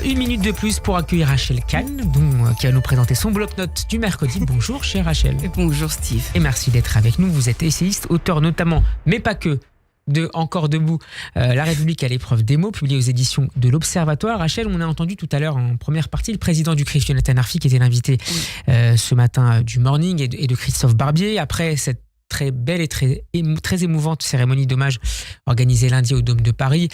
Une minute de plus pour accueillir Rachel Kahn, qui va nous présenter son bloc-notes du mercredi. Bonjour chère Rachel. Bonjour Steve. Et merci d'être avec nous. Vous êtes essayiste, auteur notamment, mais pas que, de Encore debout, La République à l'épreuve des mots, publié aux éditions de l'Observatoire. Rachel, on a entendu tout à l'heure en première partie le président du CRIF, Jonathan Arfi, qui était l'invité ce matin du Morning, et de Christophe Barbier. Après cette très belle et très émouvante cérémonie d'hommage organisée lundi au Dôme de Paris,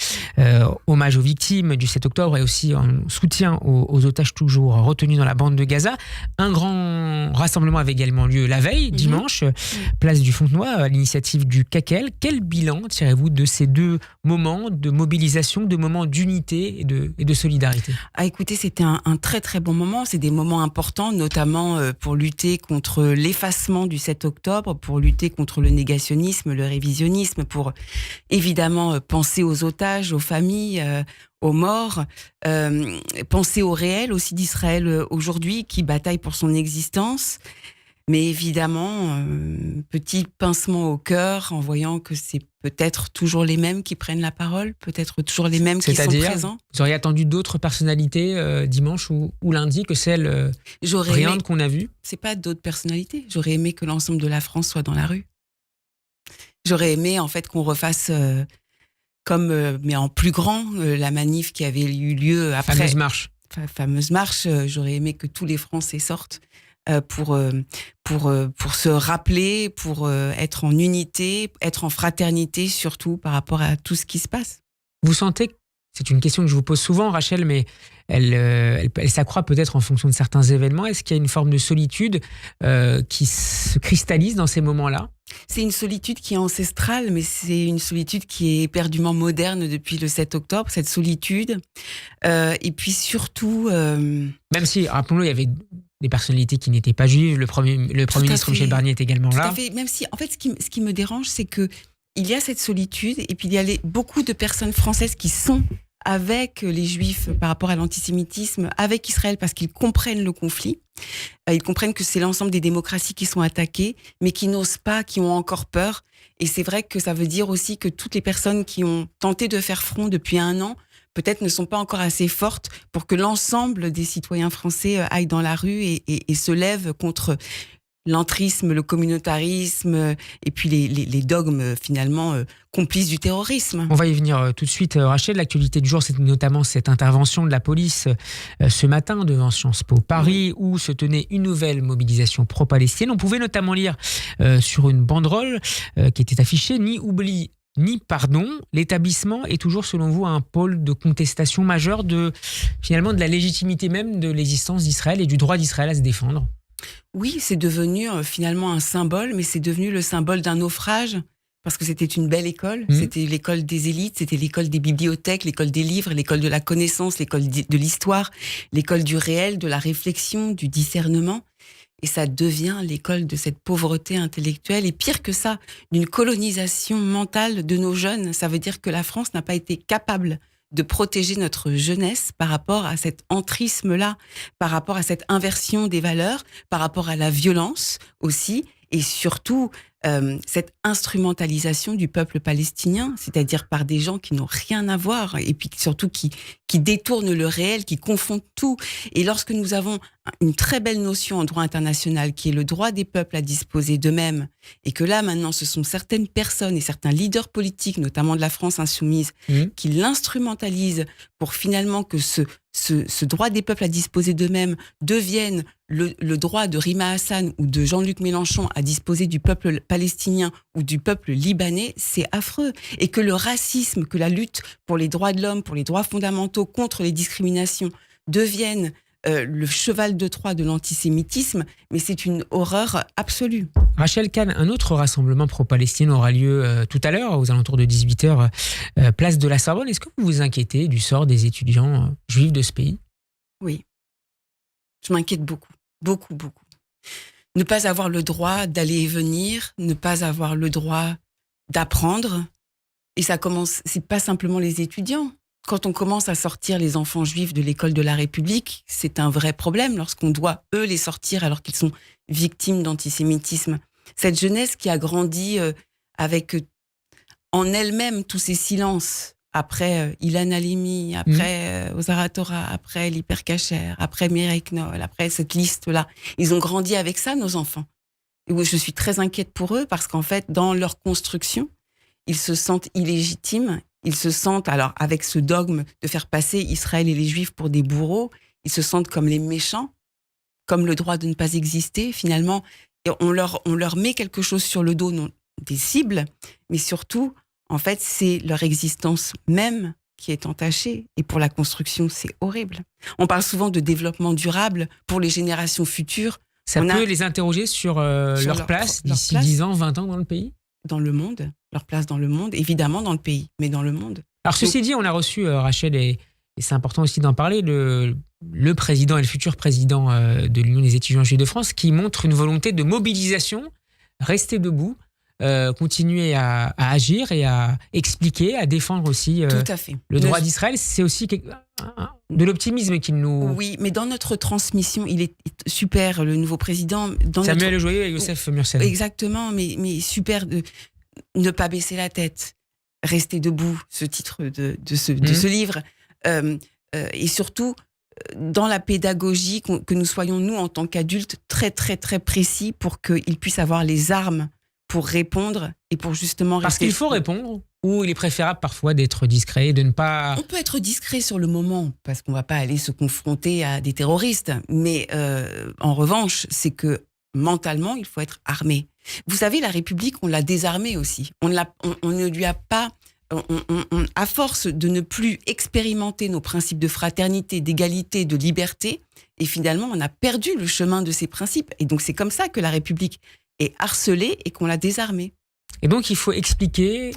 hommage aux victimes du 7 octobre et aussi en soutien aux otages toujours retenus dans la bande de Gaza. Un grand rassemblement avait également lieu la veille, dimanche, place du Fontenoy, à l'initiative du CAQEL. Quel bilan tirez-vous de ces deux moments de mobilisation, de moments d'unité et de solidarité ? Écoutez, c'était un très très bon moment. C'est des moments importants, notamment pour lutter contre l'effacement du 7 octobre, pour lutter contre le négationnisme, le révisionnisme, pour évidemment penser aux otages, aux familles, aux morts, penser au réel aussi d'Israël aujourd'hui qui bataille pour son existence. Mais évidemment, petit pincement au cœur en voyant que c'est peut-être toujours les mêmes qui prennent la parole, peut-être toujours les mêmes qui sont présents. Vous auriez attendu d'autres personnalités dimanche ou lundi que celles brillantes qu'on a vues ? C'est pas d'autres personnalités. J'aurais aimé que l'ensemble de la France soit dans la rue. J'aurais aimé en fait qu'on refasse mais en plus grand, la manif qui avait eu lieu après. Fameuse marche. J'aurais aimé que tous les Français sortent. Pour se rappeler, pour être en unité, être en fraternité surtout par rapport à tout ce qui se passe. Vous sentez, c'est une question que je vous pose souvent Rachel, mais elle s'accroît peut-être en fonction de certains événements. Est-ce qu'il y a une forme de solitude qui se cristallise dans ces moments-là ? C'est une solitude qui est ancestrale, mais c'est une solitude qui est éperdument moderne depuis le 7 octobre, cette solitude. Et puis surtout... Même si, rappelons-le, il y avait des personnalités qui n'étaient pas juives, le Premier ministre Michel Barnier est également là. Tout à fait. Même si, en fait, ce qui me dérange, c'est que il y a cette solitude, et puis il y a beaucoup de personnes françaises qui sont avec les Juifs par rapport à l'antisémitisme, avec Israël, parce qu'ils comprennent le conflit. Ils comprennent que c'est l'ensemble des démocraties qui sont attaquées, mais qui n'osent pas, qui ont encore peur. Et c'est vrai que ça veut dire aussi que toutes les personnes qui ont tenté de faire front depuis 1 an, peut-être ne sont pas encore assez fortes pour que l'ensemble des citoyens français aillent dans la rue et se lèvent contre l'entrisme, le communautarisme et puis les dogmes finalement complices du terrorisme. On va y venir tout de suite, Rachel. L'actualité du jour, c'est notamment cette intervention de la police ce matin devant Sciences Po Paris, où se tenait une nouvelle mobilisation pro-palestinienne. On pouvait notamment lire sur une banderole qui était affichée « Ni oubli ni pardon ». L'établissement est toujours, selon vous, un pôle de contestation majeure finalement de la légitimité même de l'existence d'Israël et du droit d'Israël à se défendre. Oui, c'est devenu finalement un symbole, mais c'est devenu le symbole d'un naufrage, parce que c'était une belle école, c'était l'école des élites, c'était l'école des bibliothèques, l'école des livres, l'école de la connaissance, l'école de l'histoire, l'école du réel, de la réflexion, du discernement. Et ça devient l'école de cette pauvreté intellectuelle, et pire que ça, d'une colonisation mentale de nos jeunes. Ça veut dire que la France n'a pas été capable de protéger notre jeunesse par rapport à cet entrisme-là, par rapport à cette inversion des valeurs, par rapport à la violence aussi, et surtout cette instrumentalisation du peuple palestinien, c'est-à-dire par des gens qui n'ont rien à voir, et puis surtout qui détournent le réel, qui confondent tout. Et lorsque nous avons une très belle notion en droit international, qui est le droit des peuples à disposer d'eux-mêmes, et que là, maintenant, ce sont certaines personnes et certains leaders politiques, notamment de la France insoumise, qui l'instrumentalisent pour finalement que ce droit des peuples à disposer d'eux-mêmes devienne le droit de Rima Hassan ou de Jean-Luc Mélenchon à disposer du peuple palestinien ou du peuple libanais, c'est affreux. Et que le racisme, que la lutte pour les droits de l'homme, pour les droits fondamentaux, contre les discriminations, deviennent le cheval de Troie de l'antisémitisme, mais c'est une horreur absolue. Rachel Kahn, un autre rassemblement pro-palestinien aura lieu tout à l'heure, aux alentours de 18h, place de la Sorbonne. Est-ce que vous vous inquiétez du sort des étudiants juifs de ce pays ? Oui, je m'inquiète beaucoup, beaucoup, beaucoup. Ne pas avoir le droit d'aller et venir, ne pas avoir le droit d'apprendre, et ça commence, c'est pas simplement les étudiants. Quand on commence à sortir les enfants juifs de l'école de la République, c'est un vrai problème lorsqu'on doit, eux, les sortir alors qu'ils sont victimes d'antisémitisme. Cette jeunesse qui a grandi avec en elle-même tous ces silences, après Ilan Halimi, après Ozara Torah, après l'Hypercacher, après Mireille Knoll, après cette liste-là. Ils ont grandi avec ça, nos enfants. Et je suis très inquiète pour eux parce qu'en fait, dans leur construction, ils se sentent illégitimes. Ils se sentent, alors avec ce dogme de faire passer Israël et les Juifs pour des bourreaux, ils se sentent comme les méchants, comme le droit de ne pas exister. Finalement, et on leur met quelque chose sur le dos, non, des cibles, mais surtout, en fait, c'est leur existence même qui est entachée. Et pour la construction, c'est horrible. On parle souvent de développement durable pour les générations futures. Ça peut les interroger sur leur place d'ici 10 ans, 20 ans dans le pays ? Dans le monde, leur place dans le monde, évidemment dans le pays, mais dans le monde. Alors ceci dit, on a reçu, Rachel, et c'est important aussi d'en parler, le président et le futur président de l'Union des étudiants juifs de France, qui montre une volonté de mobilisation, rester debout, continuer à agir et à expliquer, à défendre aussi tout à fait. Le droit d'Israël. C'est aussi de l'optimisme qu'il nous... Oui, mais dans notre transmission, il est super, le nouveau président. Samuel Le Joyer et Youssef Mursel. Exactement, mais super de ne pas baisser la tête, rester debout, ce titre de ce livre. Et surtout, dans la pédagogie, que nous soyons, nous, en tant qu'adultes, très, très, très précis pour qu'ils puissent avoir les armes pour répondre et pour justement rester... Parce qu'il faut répondre, ou il est préférable parfois d'être discret et de ne pas... On peut être discret sur le moment, parce qu'on ne va pas aller se confronter à des terroristes. Mais en revanche, c'est que mentalement, il faut être armé. Vous savez, la République, on l'a désarmée aussi. On ne lui a pas... à force de ne plus expérimenter nos principes de fraternité, d'égalité, de liberté, et finalement, on a perdu le chemin de ces principes. Et donc, c'est comme ça que la République est harcelée et qu'on l'a désarmée. Et donc, il faut expliquer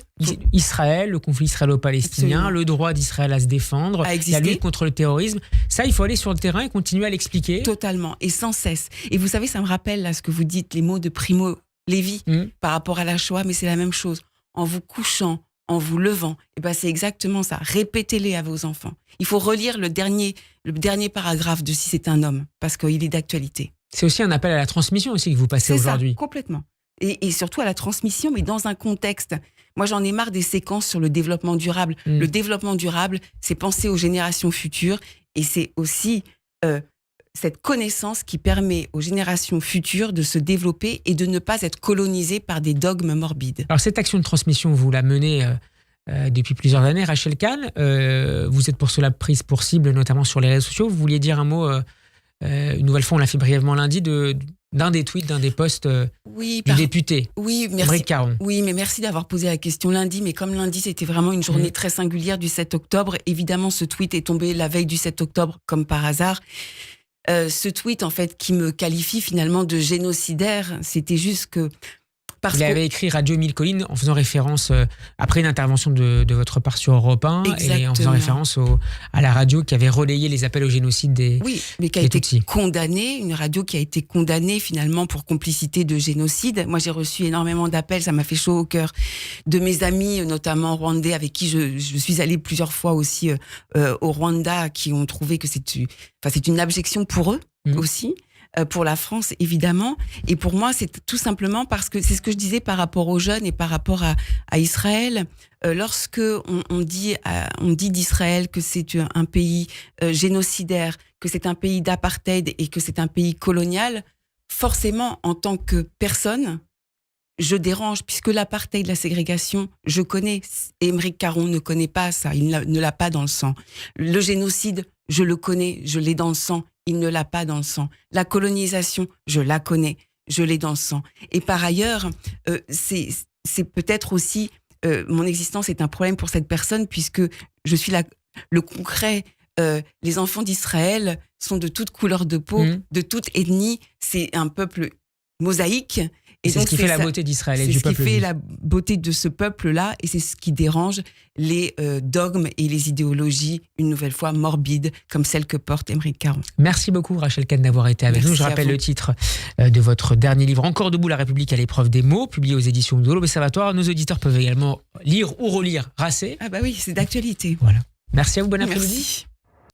Israël, le conflit israélo-palestinien, absolument, le droit d'Israël à se défendre, la lutte contre le terrorisme. Ça, il faut aller sur le terrain et continuer à l'expliquer. Totalement, et sans cesse. Et vous savez, ça me rappelle là, ce que vous dites, les mots de Primo Levi par rapport à la Shoah, mais c'est la même chose. En vous couchant, en vous levant, et ben c'est exactement ça. Répétez-les à vos enfants. Il faut relire le dernier paragraphe de Si c'est un homme, parce qu'il est d'actualité. C'est aussi un appel à la transmission aussi que vous passez aujourd'hui. C'est ça, complètement. Et surtout à la transmission, mais dans un contexte. Moi, j'en ai marre des séquences sur le développement durable. Le développement durable, c'est penser aux générations futures, et c'est aussi cette connaissance qui permet aux générations futures de se développer et de ne pas être colonisées par des dogmes morbides. Alors cette action de transmission, vous la menez depuis plusieurs années. Rachel Kahn, vous êtes pour cela prise pour cible, notamment sur les réseaux sociaux. Vous vouliez dire un mot, une nouvelle fois, on l'a fait brièvement lundi, d'un des tweets, d'un des posts du député, Émeric Caron. Oui, mais merci d'avoir posé la question lundi. Mais comme lundi, c'était vraiment une journée très singulière du 7 octobre, évidemment, ce tweet est tombé la veille du 7 octobre, comme par hasard. Ce tweet, en fait, qui me qualifie finalement de génocidaire, c'était juste que... Il avait écrit Radio 1000 Collines en faisant référence, après une intervention de votre part sur Europe 1, exactement, et en faisant référence à la radio qui avait relayé les appels au génocide des Tutsis. Oui, mais qui a été condamnée, une radio qui a été condamnée finalement pour complicité de génocide. Moi, j'ai reçu énormément d'appels, ça m'a fait chaud au cœur, de mes amis, notamment rwandais, avec qui je suis allée plusieurs fois aussi au Rwanda, qui ont trouvé que c'est une abjection pour eux aussi. Pour la France, évidemment. Et pour moi, c'est tout simplement parce que c'est ce que je disais par rapport aux jeunes et par rapport à Israël. Lorsque on dit d'Israël que c'est un pays génocidaire, que c'est un pays d'apartheid et que c'est un pays colonial, forcément, en tant que personne, je dérange, puisque l'apartheid, la ségrégation, je connais. Émeric Caron ne connaît pas ça, il ne l'a pas dans le sang. Le génocide, je le connais, je l'ai dans le sang, il ne l'a pas dans le sang. La colonisation, je la connais, je l'ai dans le sang. Et par ailleurs, c'est peut-être aussi, mon existence est un problème pour cette personne, puisque je suis le concret. Les enfants d'Israël sont de toute couleur de peau, de toute ethnie. C'est un peuple mosaïque. Et c'est ce qui fait la beauté d'Israël et du peuple. C'est ce qui fait la beauté de ce peuple-là, et c'est ce qui dérange les dogmes et les idéologies, une nouvelle fois morbides, comme celle que porte Émeric Caron. Merci beaucoup, Rachel Kahn, d'avoir été avec nous. Je rappelle le titre de votre dernier livre, Encore debout, la République à l'épreuve des mots, publié aux éditions de l'Observatoire. Nos auditeurs peuvent également lire ou relire Racé. Ah bah oui, c'est d'actualité. Voilà. Merci à vous, bon après-midi. Merci.